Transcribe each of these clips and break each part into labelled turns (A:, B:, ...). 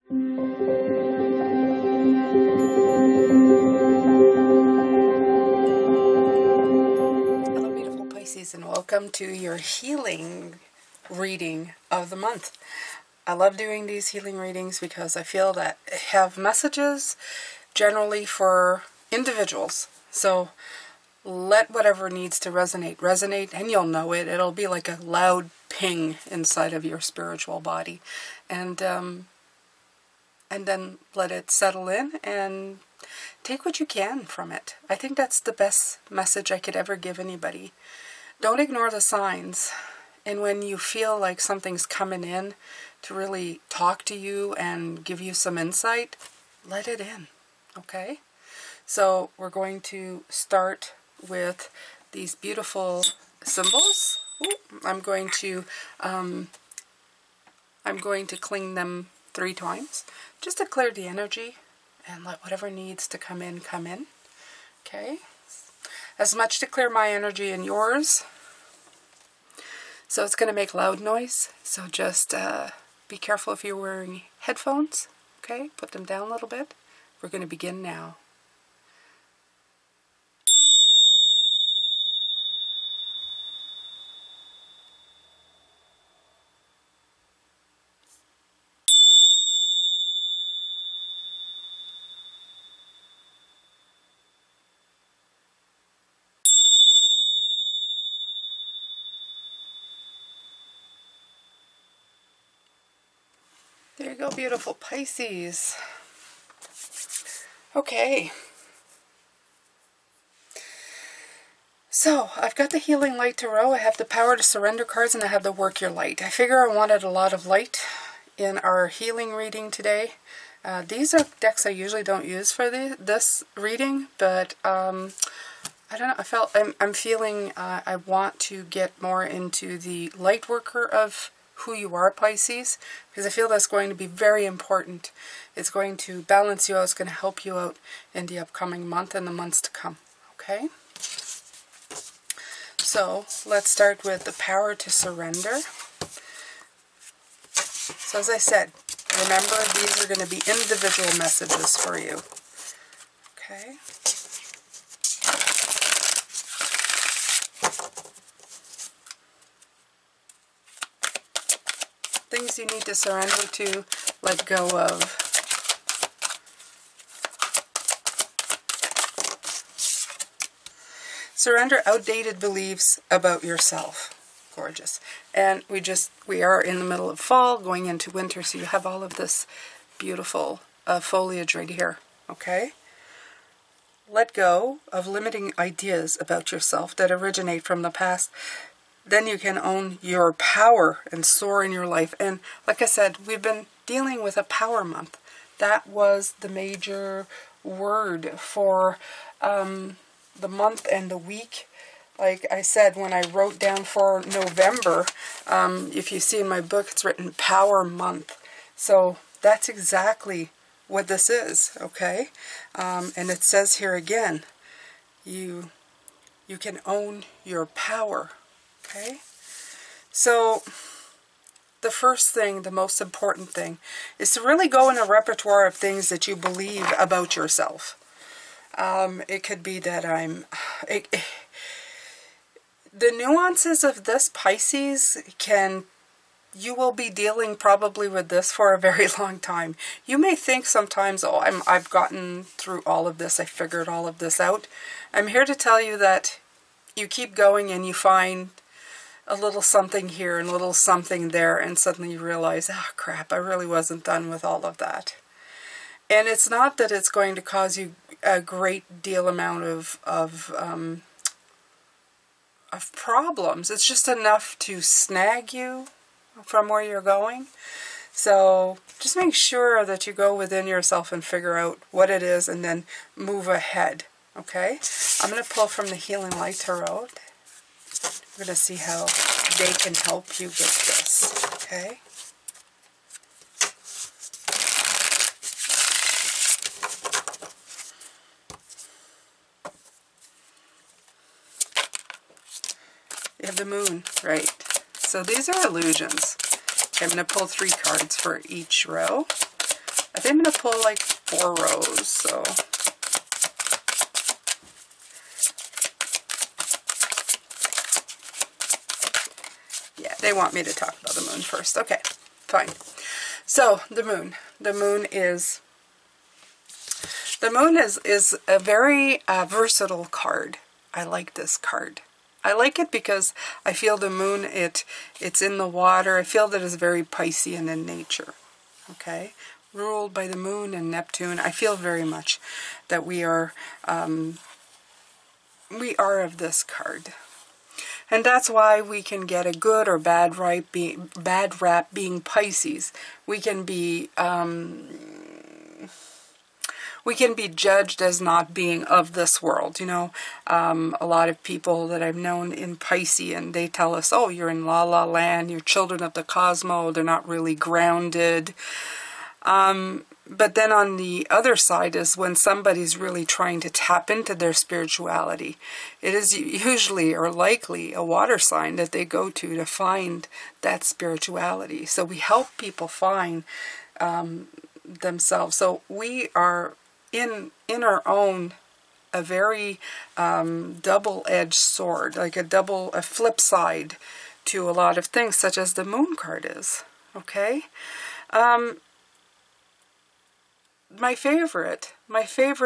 A: Hello, beautiful Pisces, and welcome to your healing reading of the month. I love doing these healing readings because I feel that I have messages generally for individuals. So let whatever needs to resonate, and you'll know it. It'll be like a loud ping inside of your spiritual body. And then let it settle in and take what you can from it. I think that's the best message I could ever give anybody. Don't ignore the signs. And when you feel like something's coming in to really talk to you and give you some insight, let it in, okay? So we're going to start with these beautiful symbols. Ooh, I'm going to clean them 3 times just to clear the energy and let whatever needs to come in, okay? As much to clear my energy and yours. So it's going to make loud noise, so just be careful if you're wearing headphones, okay? Put them down a little bit. We're going to begin now. There you go, beautiful Pisces. Okay. So, I've got the Healing Light Tarot, I have the Power to Surrender cards, and I have the Work Your Light. I figure I wanted a lot of light in our healing reading today. These are decks I usually don't use for this reading, but I don't know, I'm feeling I want to get more into the light worker of who you are, Pisces, because I feel that's going to be very important. It's going to balance you out, it's going to help you out in the upcoming month and the months to come, okay? So, let's start with the Power to Surrender. So as I said, remember these are going to be individual messages for you, okay? Things you need to surrender to, let go of. Surrender outdated beliefs about yourself. Gorgeous. And we are in the middle of fall, going into winter, so you have all of this beautiful foliage right here, okay? Let go of limiting ideas about yourself that originate from the past. Then you can own your power and soar in your life. And like I said, we've been dealing with a power month. That was the major word for the month and the week. Like I said, when I wrote down for November, if you see in my book, it's written Power Month. So that's exactly what this is, okay? And it says here again, you can own your power. Okay, so the first thing, the most important thing, is to really go in a repertoire of things that you believe about yourself. It could be that the nuances of this, Pisces, you will be dealing probably with this for a very long time. You may think sometimes, oh, I've gotten through all of this, I figured all of this out. I'm here to tell you that you keep going and you find a little something here and a little something there, and suddenly you realize, oh crap, I really wasn't done with all of that. And it's not that it's going to cause you a great deal amount of problems. It's just enough to snag you from where you're going. So just make sure that you go within yourself and figure out what it is and then move ahead, okay? I'm going to pull from the Healing Light Tarot. We're going to see how they can help you with this, okay? You have the Moon, right? So these are illusions. Okay, I'm going to pull 3 cards for each row. I think I'm going to pull like 4 rows, so... Yeah, they want me to talk about the moon first. Okay, fine. So, the moon. The moon is a very versatile card. I like this card. I like it because I feel the moon, it's in the water. I feel that it's very Piscean in nature. Okay? Ruled by the moon and Neptune. I feel very much that we are of this card. And that's why we can get a good or bad rap being Pisces. We can be judged as not being of this world. You know, a lot of people that I've known in Piscean, they tell us, oh, you're in la la land, you're children of the cosmos, they're not really grounded. But then on the other side is when somebody's really trying to tap into their spirituality. It is usually or likely a water sign that they go to find that spirituality. So we help people find themselves. So we are in our own a very double-edged sword, like a flip side to a lot of things, such as the moon card is. Okay? My favorite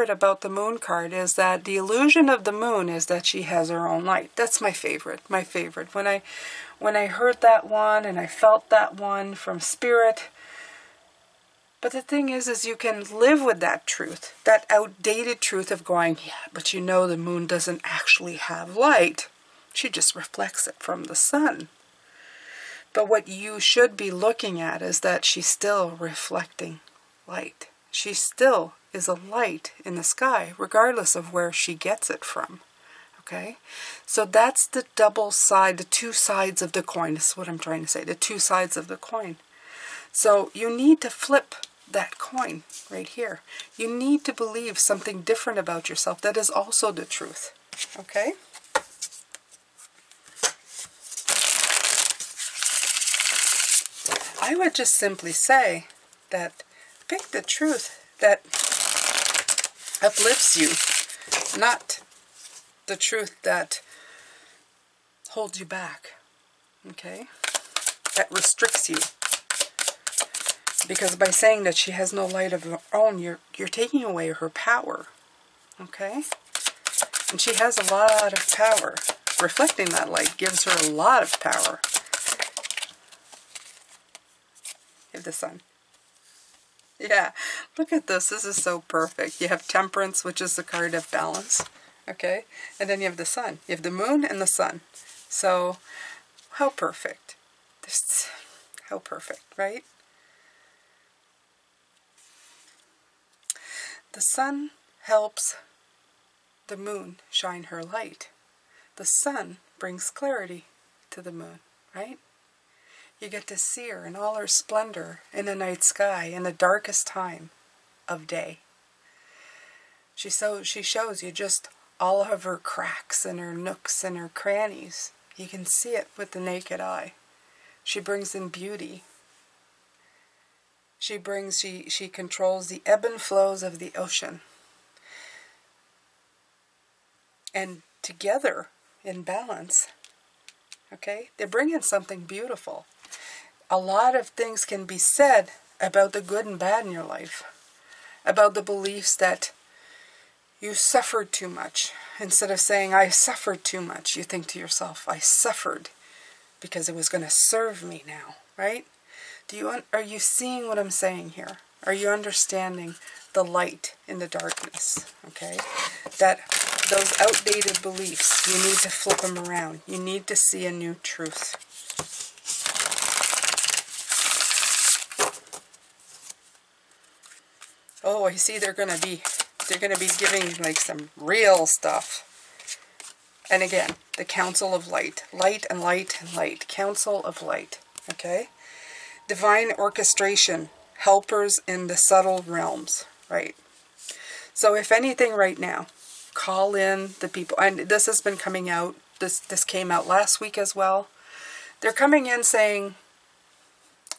A: about the moon card is that the illusion of the moon is that she has her own light. That's my favorite. When I heard that one and I felt that one from Spirit. But the thing is you can live with that truth, that outdated truth of going, yeah, but you know the moon doesn't actually have light. She just reflects it from the sun. But what you should be looking at is that she's still reflecting light. She still is a light in the sky, regardless of where she gets it from. Okay? So that's the double side, the two sides of the coin. This is what I'm trying to say, the two sides of the coin. So you need to flip that coin right here. You need to believe something different about yourself that is also the truth. Okay? I would just simply say that pick the truth that uplifts you, not the truth that holds you back, okay? That restricts you. Because by saying that she has no light of her own, you're taking away her power, okay? And she has a lot of power. Reflecting that light gives her a lot of power. Give the sun. Yeah, look at this. This is so perfect. You have Temperance, which is the card of balance. Okay? And then you have the sun. You have the moon and the sun. So, how perfect. How perfect, right? The sun helps the moon shine her light. The sun brings clarity to the moon, right? You get to see her in all her splendor in the night sky, in the darkest time of day. She shows you just all of her cracks and her nooks and her crannies. You can see it with the naked eye. She brings in beauty. She controls the ebb and flows of the ocean. And together, in balance, okay, they bring in something beautiful. A lot of things can be said about the good and bad in your life. About the beliefs that you suffered too much. Instead of saying, I suffered too much, you think to yourself, I suffered because it was going to serve me now, right? Are you seeing what I'm saying here? Are you understanding the light in the darkness, okay? That those outdated beliefs, you need to flip them around. You need to see a new truth. Oh, I see they're gonna be giving like some real stuff. And again, the Council of Light. Light and light and light. Council of Light. Okay? Divine orchestration. Helpers in the subtle realms. Right? So if anything right now, call in the people. And this has been coming out. This came out last week as well. They're coming in saying,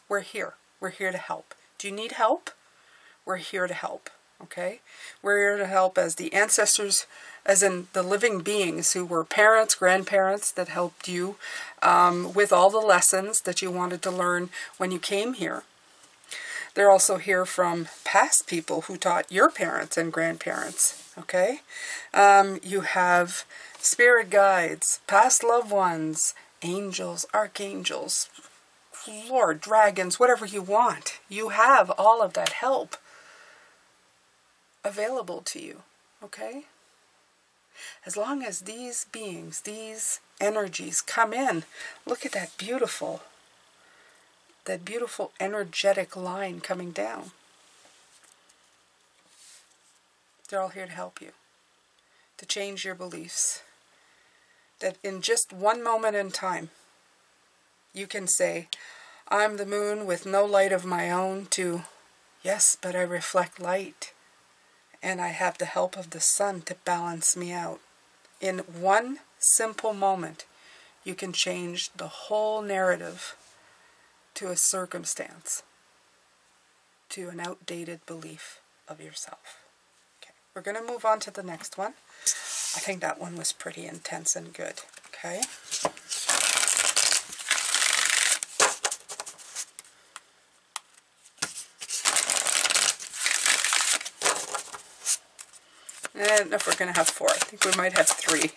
A: we're here. We're here to help. Do you need help? we're here to help, okay? We're here to help as the ancestors, as in the living beings who were parents, grandparents that helped you with all the lessons that you wanted to learn when you came here. They're also here from past people who taught your parents and grandparents, okay? You have spirit guides, past loved ones, angels, archangels, Lord, dragons, whatever you want. You have all of that help available to you, okay? As long as these beings, these energies come in, look at that beautiful energetic line coming down. They're all here to help you, to change your beliefs. That in just one moment in time, you can say, I'm the moon with no light of my own, to, yes, but I reflect light. And I have the help of the sun to balance me out. In one simple moment, you can change the whole narrative to a circumstance, to an outdated belief of yourself. Okay, we're going to move on to the next one. I think that one was pretty intense and good. Okay. And if we're going to have 4, I think we might have 3.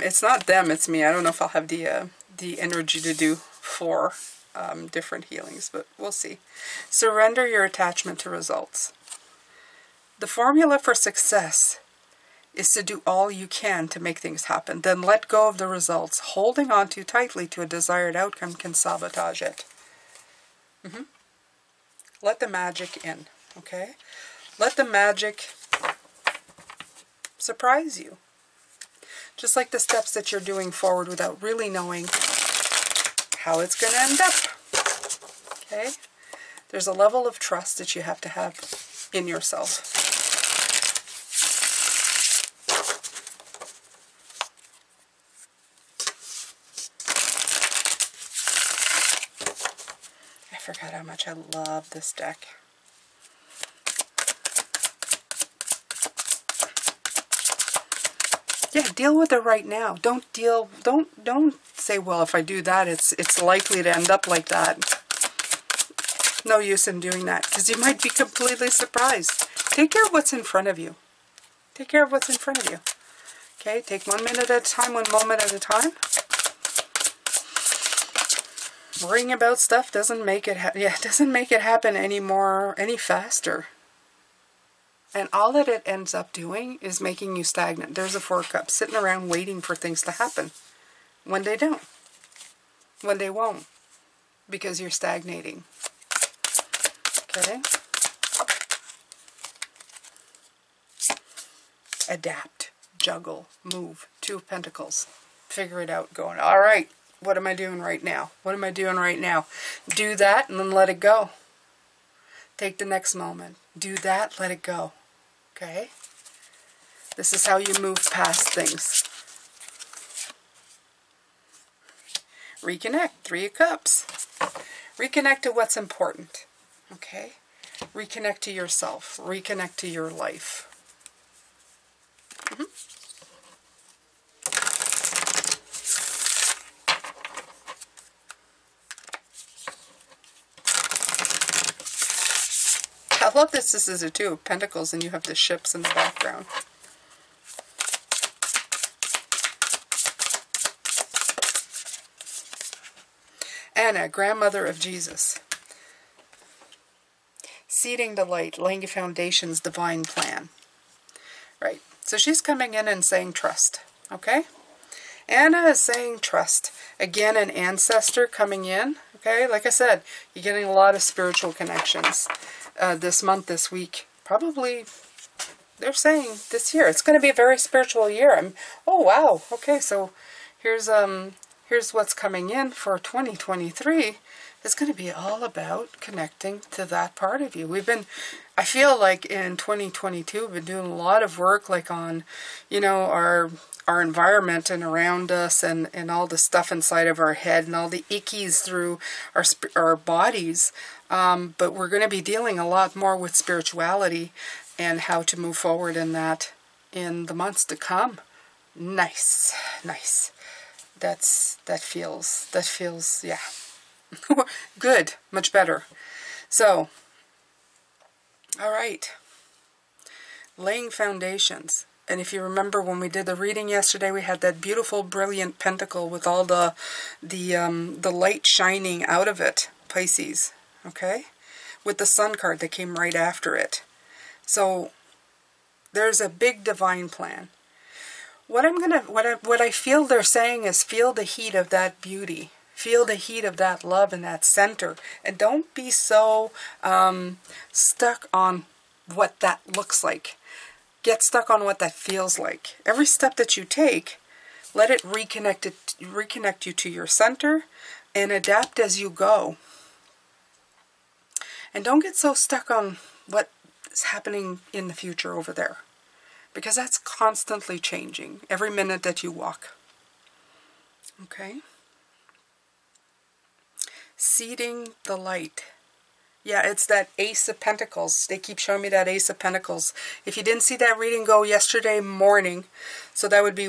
A: It's not them, it's me. I don't know if I'll have the energy to do 4 different healings, but we'll see. Surrender your attachment to results. The formula for success is to do all you can to make things happen. Then let go of the results. Holding on too tightly to a desired outcome can sabotage it. Let the magic in, okay? Let the magic surprise you. Just like the steps that you're doing forward without really knowing how it's going to end up. Okay? There's a level of trust that you have to have in yourself. I forgot how much I love this deck. Yeah, deal with it right now. Don't say, well, if I do that, it's likely to end up like that. No use in doing that, because you might be completely surprised. Take care of what's in front of you. Take care of what's in front of you. Okay, take 1 minute at a time, 1 moment at a time. Worrying about stuff doesn't make it happen any faster. And all that it ends up doing is making you stagnant. There's a 4 cups sitting around waiting for things to happen. When they don't. When they won't. Because you're stagnating. Okay? Adapt. Juggle. Move. 2 of Pentacles. Figure it out. Going, all right, what am I doing right now? What am I doing right now? Do that and then let it go. Take the next moment. Do that, let it go. Okay? This is how you move past things. Reconnect. 3 of Cups. Reconnect to what's important. Okay? Reconnect to yourself. Reconnect to your life. I love this. This is a 2 of Pentacles and you have the ships in the background. Anna, grandmother of Jesus. Seeding the light, laying a foundation's divine plan. Right. So she's coming in and saying trust. Okay? Anna is saying trust. Again, an ancestor coming in. Okay? Like I said, you're getting a lot of spiritual connections. This month, this week, probably, they're saying this year. It's going to be a very spiritual year. Oh, wow. Okay, so here's what's coming in for 2023. It's going to be all about connecting to that part of you. I feel like in 2022, we've been doing a lot of work like on, our environment and around us and all the stuff inside of our head and all the ickies through our bodies. But we're going to be dealing a lot more with spirituality and how to move forward in that in the months to come. Nice. That feels, yeah. Good, much better. So, all right. Laying foundations. And if you remember when we did the reading yesterday, we had that beautiful, brilliant pentacle with all the light shining out of it, Pisces, okay? With the sun card that came right after it. So there's a big divine plan. What I feel they're saying is feel the heat of that beauty. Feel the heat of that love in that center. And don't be so stuck on what that looks like. Get stuck on what that feels like. Every step that you take, let it reconnect you to your center and adapt as you go. And don't get so stuck on what is happening in the future over there. Because that's constantly changing every minute that you walk. Okay? Seeding the light. Yeah, it's that Ace of Pentacles. They keep showing me that Ace of Pentacles. If you didn't see that reading, go yesterday morning. So that would be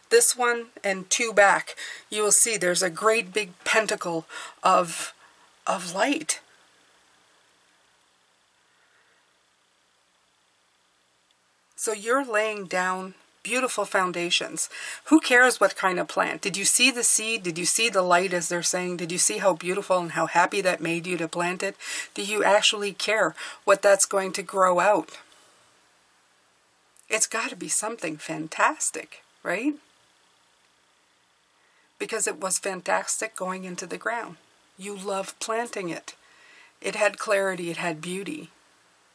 A: this one and 2 back. You will see there's a great big pentacle of light. So you're laying down beautiful foundations. Who cares what kind of plant? Did you see the seed? Did you see the light, as they're saying? Did you see how beautiful and how happy that made you to plant it? Do you actually care what that's going to grow out? It's got to be something fantastic, right? Because it was fantastic going into the ground. You loved planting it. It had clarity. It had beauty.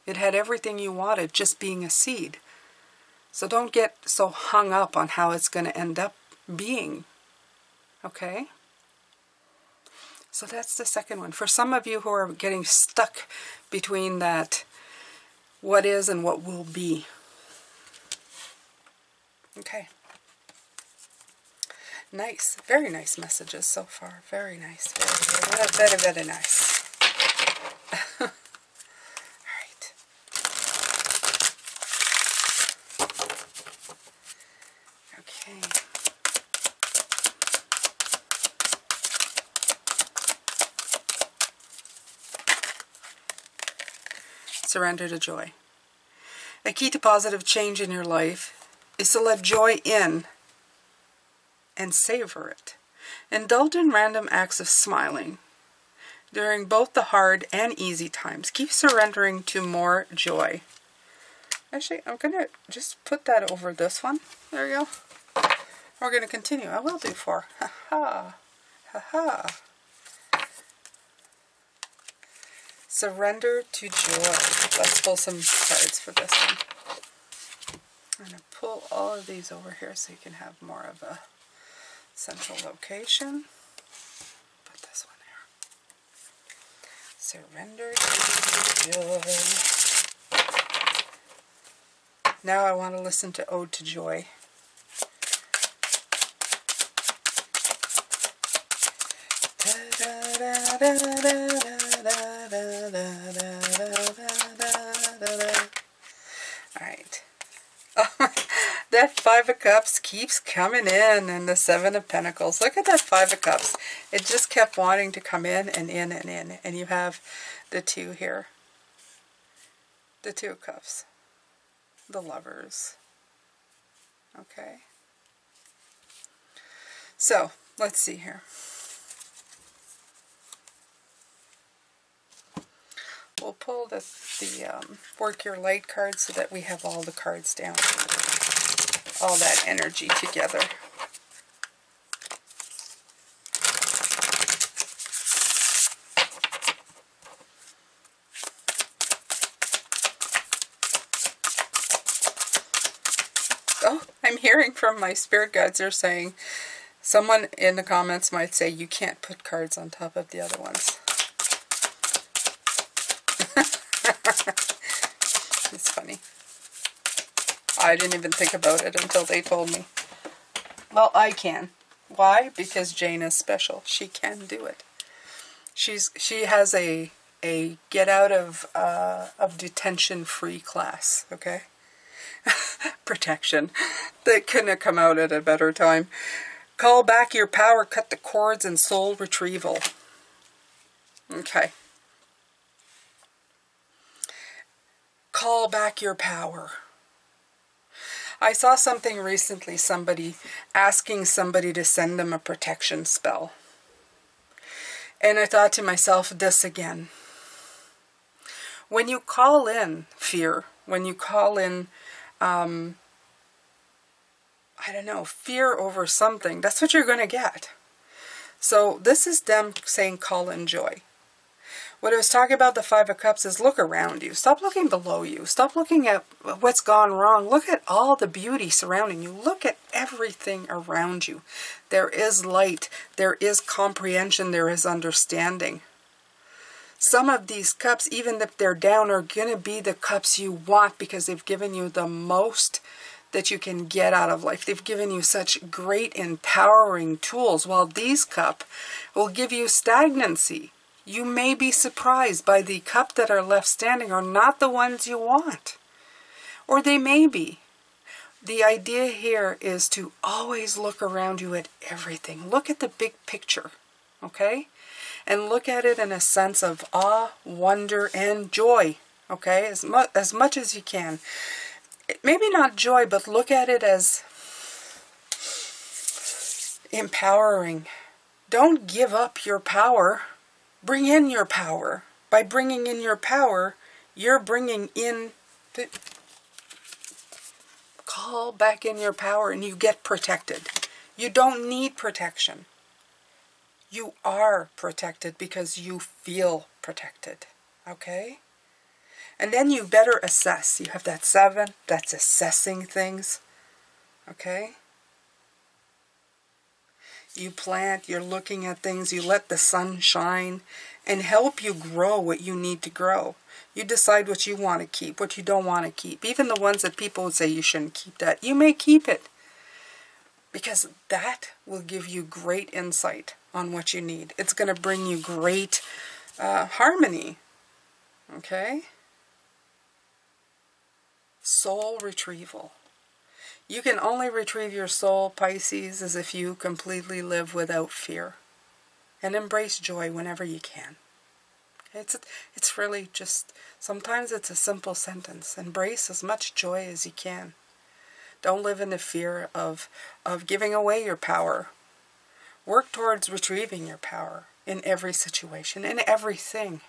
A: It had everything you wanted, just being a seed. So don't get so hung up on how it's going to end up being. Okay? So that's the second one. For some of you who are getting stuck between that what is and what will be. Okay. Nice. Very nice messages so far. Very nice. Very nice. Surrender to joy. A key to positive change in your life is to let joy in and savor it. Indulge in random acts of smiling during both the hard and easy times. Keep surrendering to more joy. Actually, I'm going to just put that over this one. There we go. We're going to continue. I will do 4. Ha-ha. Ha-ha. Surrender to joy. Let's pull some cards for this one. I'm going to pull all of these over here so you can have more of a central location. Put this one here. Surrender to joy. Now I want to listen to Ode to Joy. Alright. That 5 of Cups keeps coming in, and the 7 of Pentacles. Look at that 5 of Cups. It just kept wanting to come in and in and in. And you have the 2 here. The 2 of Cups. The Lovers. Okay. So, let's see here. We'll pull the Work Your Light card so that we have all the cards down. All that energy together. Oh, I'm hearing from my spirit guides, they're saying, Someone in the comments might say you can't put cards on top of the other ones. It's funny. I didn't even think about it until they told me. Well, I can. Why? Because Jane is special. She can do it. She has a get out of detention free class, okay? Protection. That couldn't have come out at a better time. Call back your power, cut the cords, and soul retrieval. Okay. Call back your power. I saw something recently, somebody asking somebody to send them a protection spell. And I thought to myself, this again. When you call in fear, when you call in, I don't know, fear over something, that's what you're going to get. So this is them saying call in joy. What I was talking about the Five of Cups is look around you. Stop looking below you. Stop looking at what's gone wrong. Look at all the beauty surrounding you. Look at everything around you. There is light. There is comprehension. There is understanding. Some of these cups, even if they're down, are going to be the cups you want because they've given you the most that you can get out of life. They've given you such great empowering tools, while these cups will give you stagnancy. You may be surprised by the cup that are left standing are not the ones you want. Or they may be. The idea here is to always look around you at everything. Look at the big picture, okay? And look at it in a sense of awe, wonder, and joy, okay? As much as you can. Maybe not joy, but look at it as empowering. Don't give up your power. Bring in your power. By bringing in your power, you're bringing in, call back in your power and you get protected. You don't need protection. You are protected because you feel protected. Okay? And then you better assess. You have that 7, that's assessing things. Okay? You plant, you're looking at things, you let the sun shine and help you grow what you need to grow. You decide what you want to keep, what you don't want to keep. Even the ones that people would say you shouldn't keep that, you may keep it. Because that will give you great insight on what you need. It's going to bring you great harmony. Okay? Soul retrieval. You can only retrieve your soul, Pisces, as if you completely live without fear. And embrace joy whenever you can. It's really just, sometimes it's a simple sentence. Embrace as much joy as you can. Don't live in the fear of giving away your power. Work towards retrieving your power in every situation, in everything.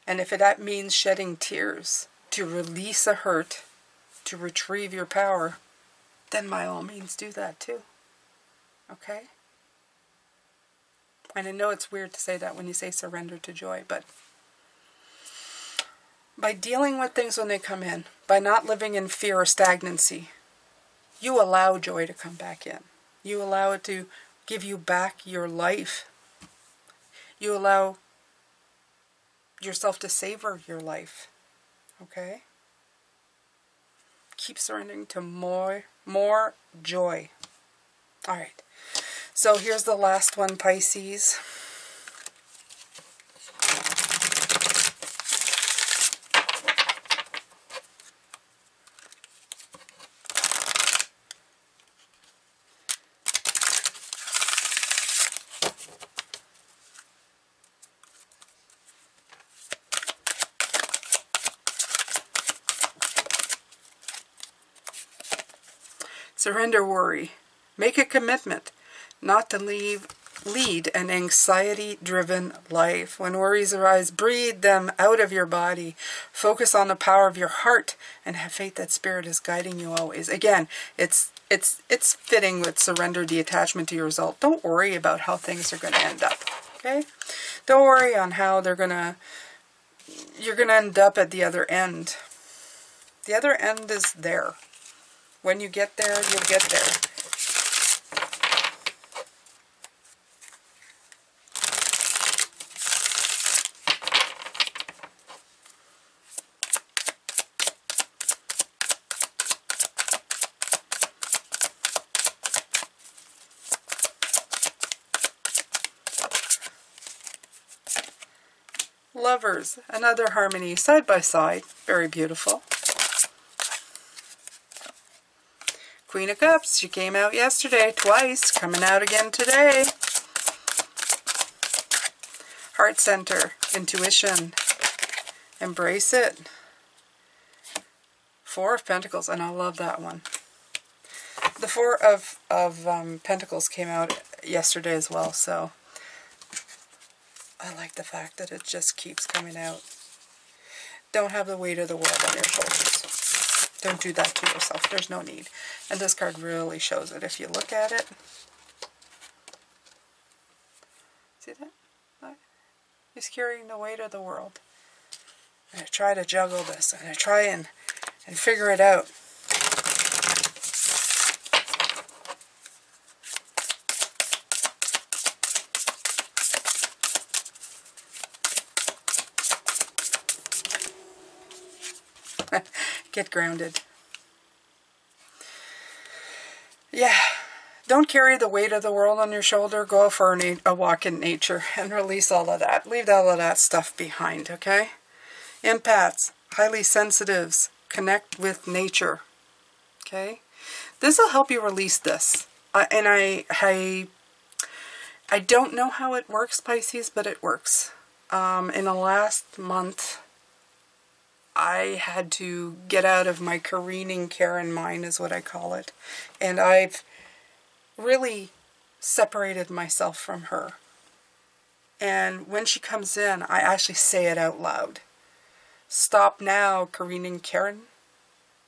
A: And if that means shedding tears to release a hurt, to retrieve your power, then by all means do that too. Okay? And I know it's weird to say that when you say surrender to joy, but by dealing with things when they come in, by not living in fear or stagnancy, you allow joy to come back in. You allow it to give you back your life. You allow yourself to savor your life. Okay? Keep surrendering to more joy. All right. So here's the last one, Pisces. Surrender worry. Make a commitment not to lead an anxiety-driven life. When worries arise, breathe them out of your body. Focus on the power of your heart and have faith that Spirit is guiding you always. Again, it's fitting with surrender, detachment to your result. Don't worry about how things are going to end up. Okay? Don't worry on how you're going to end up at the other end. The other end is there. When you get there, you'll get there. Lovers, another harmony side by side. Very beautiful. Queen of Cups, she came out yesterday twice, coming out again today. Heart center, intuition, embrace it. Four of Pentacles, and I love that one. The Four of Pentacles came out yesterday as well, so I like the fact that it just keeps coming out. Don't have the weight of the world on your shoulders. Don't do that to yourself. There's no need. And this card really shows it. If you look at it, see that? He's carrying the weight of the world. And I try to juggle this, and I try and figure it out. Get grounded. Yeah. Don't carry the weight of the world on your shoulder. Go for a walk in nature and release all of that. Leave all of that stuff behind, okay? Empaths, highly sensitives, connect with nature, okay? This will help you release this. And I don't know how it works, Pisces, but it works. In the last month, I had to get out of my careening Karen mind, is what I call it. And I've really separated myself from her. And when she comes in, I actually say it out loud. Stop now, careening Karen.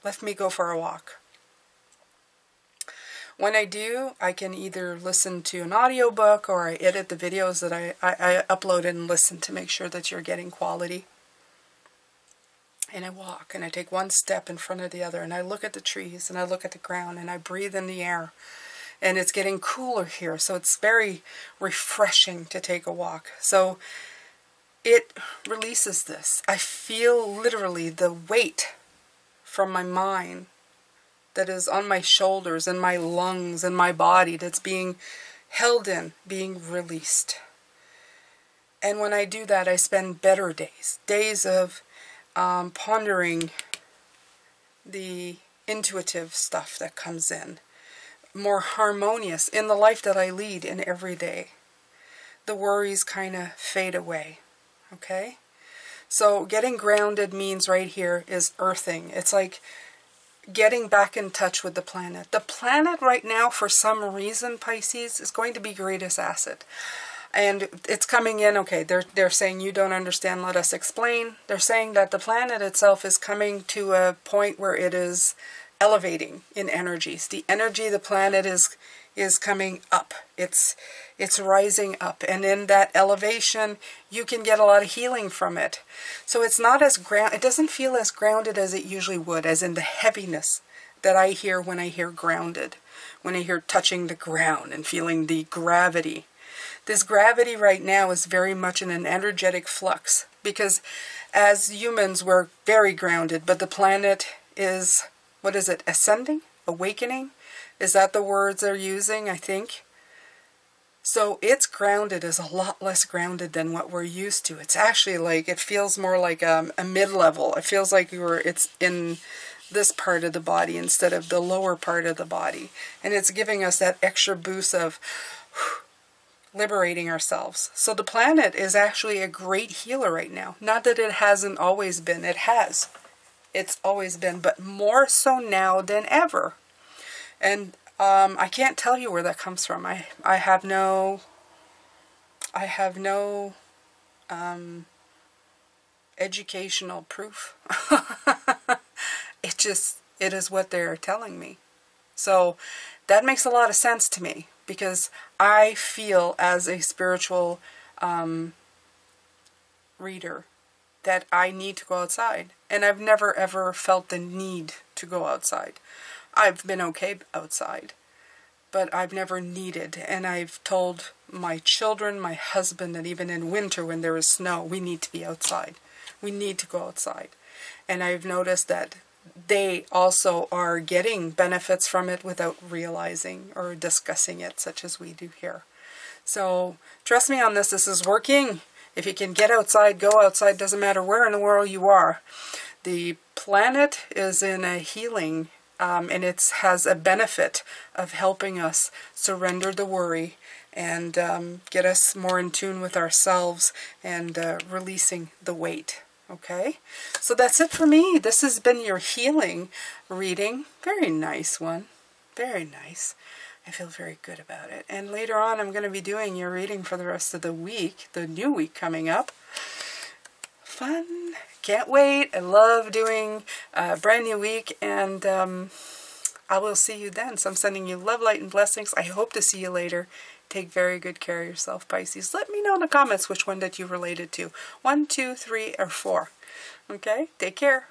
A: Let me go for a walk. When I do, I can either listen to an audiobook or I edit the videos that I upload and listen to make sure that you're getting quality. And I walk and I take one step in front of the other and I look at the trees and I look at the ground and I breathe in the air. And it's getting cooler here, so it's very refreshing to take a walk. So it releases this. I feel literally the weight from my mind that is on my shoulders and my lungs and my body that's being held in, being released. And when I do that, I spend better days. Days of pondering the intuitive stuff that comes in. More harmonious in the life that I lead in every day. The worries kind of fade away. Okay? So getting grounded means right here is earthing. It's like getting back in touch with the planet. The planet right now, for some reason, Pisces, is going to be greatest asset. And it's coming in, okay, they're saying you don't understand, let us explain. They're saying that the planet itself is coming to a point where it is elevating in energies. The energy of the planet is coming up. It's rising up. And in that elevation, you can get a lot of healing from it. So it's not as it doesn't feel as grounded as it usually would, as in the heaviness that I hear when I hear grounded. When I hear touching the ground and feeling the gravity. This gravity right now is very much in an energetic flux. Because as humans, we're very grounded. But the planet is, what is it, ascending? Awakening? Is that the words they're using, I think? So it's grounded is a lot less grounded than what we're used to. It's actually like, it feels more like a mid-level. It feels like it's in this part of the body instead of the lower part of the body. And it's giving us that extra boost of liberating ourselves. So the planet is actually a great healer right now. Not that it hasn't always been. It has. It's always been, but more so now than ever. And I can't tell you where that comes from. I have no educational proof. It is what they're telling me. So that makes a lot of sense to me, because I feel as a spiritual reader that I need to go outside. And I've never ever felt the need to go outside. I've been okay outside, but I've never needed. And I've told my children, my husband, that even in winter when there is snow, we need to be outside. We need to go outside. And I've noticed that they also are getting benefits from it without realizing or discussing it, such as we do here. So trust me on this. This is working. If you can get outside, go outside. Doesn't matter where in the world you are. The planet is in a healing, and it has a benefit of helping us surrender the worry and get us more in tune with ourselves and releasing the weight. Okay, so that's it for me. This has been your healing reading. Very nice one. Very nice. I feel very good about it. And later on, I'm going to be doing your reading for the rest of the week, the new week coming up. Fun. Can't wait. I love doing a brand new week, and I will see you then. So I'm sending you love, light, and blessings. I hope to see you later. Take very good care of yourself, Pisces. Let me know in the comments which one that you related to. 1, 2, 3, or 4. Okay? Take care.